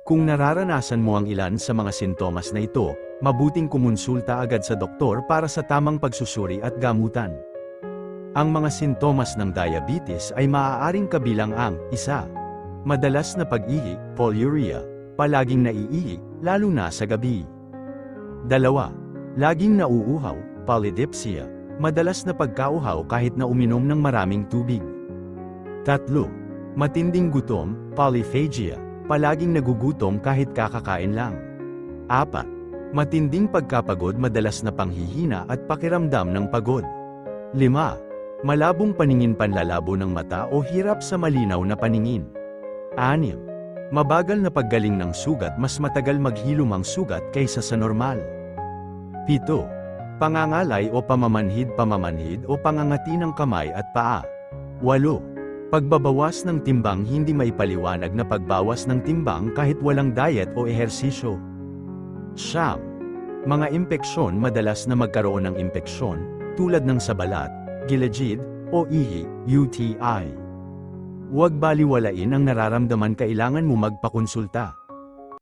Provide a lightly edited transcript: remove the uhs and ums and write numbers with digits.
Kung nararanasan mo ang ilan sa mga sintomas na ito, mabuting kumonsulta agad sa doktor para sa tamang pagsusuri at gamutan. Ang mga sintomas ng diabetes ay maaaring kabilang ang 1. Madalas na pag-ihi, polyuria, palaging naiihi, lalo na sa gabi. 2. Laging nauuhaw, polydipsia, madalas na pagkauhaw kahit na uminom ng maraming tubig. 3. Matinding gutom, polyphagia, palaging nagugutom kahit kakakain lang. 4. Matinding pagkapagod, madalas na panghihina at pakiramdam ng pagod. 5. Malabong paningin, panlalabo ng mata o hirap sa malinaw na paningin. 6. Mabagal na paggaling ng sugat, mas matagal maghilom ang sugat kaysa sa normal. 7. Pangangalay o pamamanhid o pangangati ng kamay at paa. 8. Pagbabawas ng timbang, hindi maipaliwanag na pagbawas ng timbang kahit walang diet o ehersisyo. 9. Mga impeksyon, madalas na magkaroon ng impeksyon, tulad ng sa balat, gilagid, o ihi, UTI. Huwag baliwalain ang nararamdaman, kailangan mo magpakonsulta.